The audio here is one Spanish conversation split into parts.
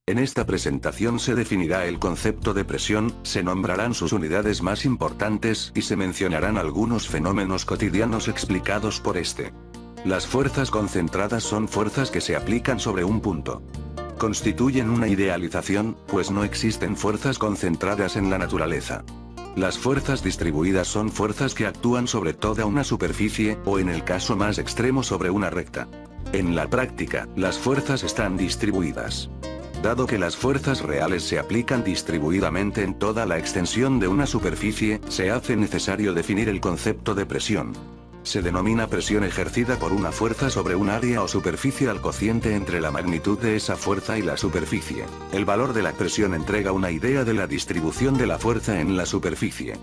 En esta presentación se definirá el concepto de presión, se nombrarán sus unidades más importantes y se mencionarán algunos fenómenos cotidianos explicados por este. Las fuerzas concentradas son fuerzas que se aplican sobre un punto. Constituyen una idealización, pues no existen fuerzas concentradas en la naturaleza. Las fuerzas distribuidas son fuerzas que actúan sobre toda una superficie, o en el caso más extremo sobre una recta. En la práctica, las fuerzas están distribuidas. Dado que las fuerzas reales se aplican distribuidamente en toda la extensión de una superficie, se hace necesario definir el concepto de presión. Se denomina presión ejercida por una fuerza sobre un área o superficie al cociente entre la magnitud de esa fuerza y la superficie. El valor de la presión entrega una idea de la distribución de la fuerza en la superficie.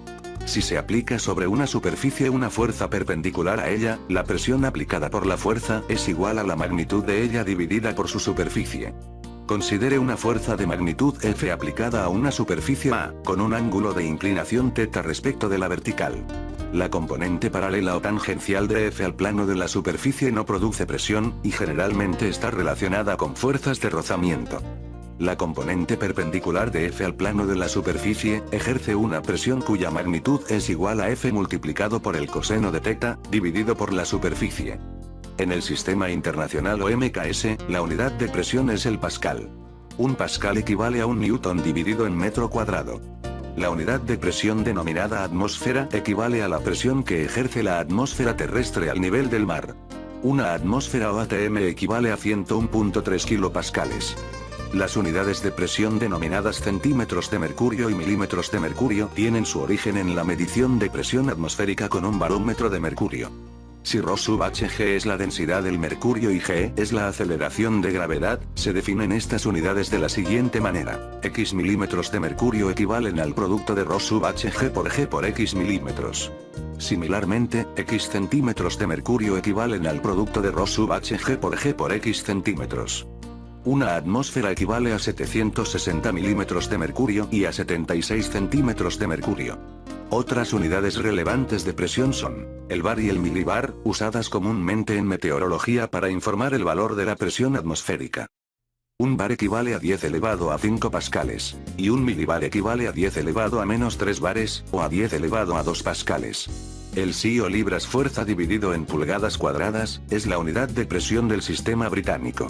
Si se aplica sobre una superficie una fuerza perpendicular a ella, la presión aplicada por la fuerza es igual a la magnitud de ella dividida por su superficie. Considere una fuerza de magnitud F aplicada a una superficie A, con un ángulo de inclinación θ respecto de la vertical. La componente paralela o tangencial de F al plano de la superficie no produce presión, y generalmente está relacionada con fuerzas de rozamiento. La componente perpendicular de F al plano de la superficie, ejerce una presión cuya magnitud es igual a F multiplicado por el coseno de θ, dividido por la superficie. En el sistema internacional o MKS, la unidad de presión es el pascal. Un pascal equivale a un newton dividido en metro cuadrado. La unidad de presión denominada atmósfera equivale a la presión que ejerce la atmósfera terrestre al nivel del mar. Una atmósfera o ATM equivale a 101.3 kilopascales. Las unidades de presión denominadas centímetros de mercurio y milímetros de mercurio tienen su origen en la medición de presión atmosférica con un barómetro de mercurio. Si ρ/Hg es la densidad del mercurio y g es la aceleración de gravedad, se definen estas unidades de la siguiente manera: x milímetros de mercurio equivalen al producto de ρ/Hg por g por x milímetros. Similarmente, x centímetros de mercurio equivalen al producto de ρ/Hg por g por x centímetros. Una atmósfera equivale a 760 milímetros de mercurio y a 76 centímetros de mercurio. Otras unidades relevantes de presión son el bar y el milibar, usadas comúnmente en meteorología para informar el valor de la presión atmosférica. Un bar equivale a 10 elevado a 5 pascales, y un milibar equivale a 10 elevado a menos 3 bares, o a 10 elevado a 2 pascales. El SI o libras fuerza dividido en pulgadas cuadradas, es la unidad de presión del sistema británico.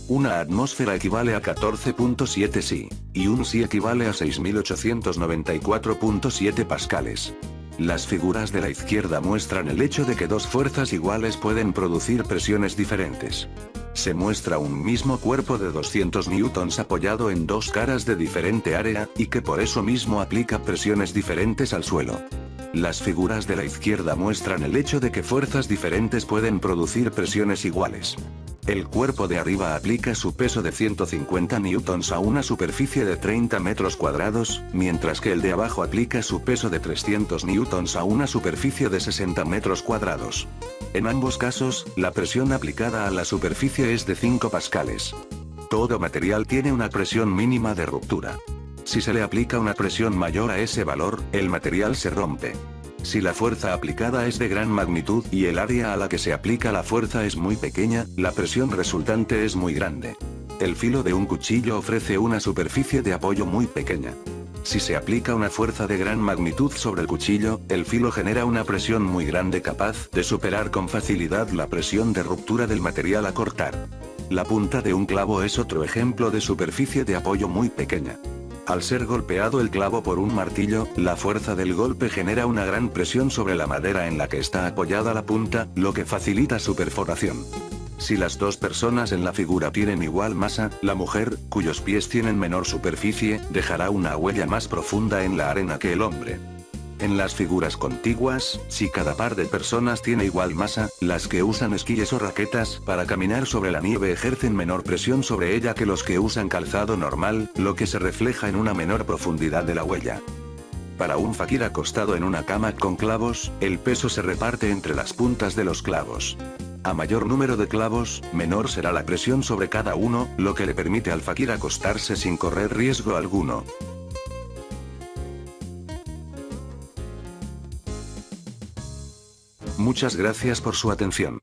Una atmósfera equivale a 14.7 SI, y un SI equivale a 6.894.7 pascales. Las figuras de la izquierda muestran el hecho de que dos fuerzas iguales pueden producir presiones diferentes. Se muestra un mismo cuerpo de 200 newtons apoyado en dos caras de diferente área, y que por eso mismo aplica presiones diferentes al suelo. Las figuras de la izquierda muestran el hecho de que fuerzas diferentes pueden producir presiones iguales. El cuerpo de arriba aplica su peso de 150 newtons a una superficie de 30 metros cuadrados, mientras que el de abajo aplica su peso de 300 newtons a una superficie de 60 metros cuadrados. En ambos casos, la presión aplicada a la superficie es de 5 pascales. Todo material tiene una presión mínima de ruptura. Si se le aplica una presión mayor a ese valor, el material se rompe. Si la fuerza aplicada es de gran magnitud y el área a la que se aplica la fuerza es muy pequeña, la presión resultante es muy grande. El filo de un cuchillo ofrece una superficie de apoyo muy pequeña. Si se aplica una fuerza de gran magnitud sobre el cuchillo, el filo genera una presión muy grande capaz de superar con facilidad la presión de ruptura del material a cortar. La punta de un clavo es otro ejemplo de superficie de apoyo muy pequeña. Al ser golpeado el clavo por un martillo, la fuerza del golpe genera una gran presión sobre la madera en la que está apoyada la punta, lo que facilita su perforación. Si las dos personas en la figura tienen igual masa, la mujer, cuyos pies tienen menor superficie, dejará una huella más profunda en la arena que el hombre. En las figuras contiguas, si cada par de personas tiene igual masa, las que usan esquíes o raquetas para caminar sobre la nieve ejercen menor presión sobre ella que los que usan calzado normal, lo que se refleja en una menor profundidad de la huella. Para un fakir acostado en una cama con clavos, el peso se reparte entre las puntas de los clavos. A mayor número de clavos, menor será la presión sobre cada uno, lo que le permite al fakir acostarse sin correr riesgo alguno. Muchas gracias por su atención.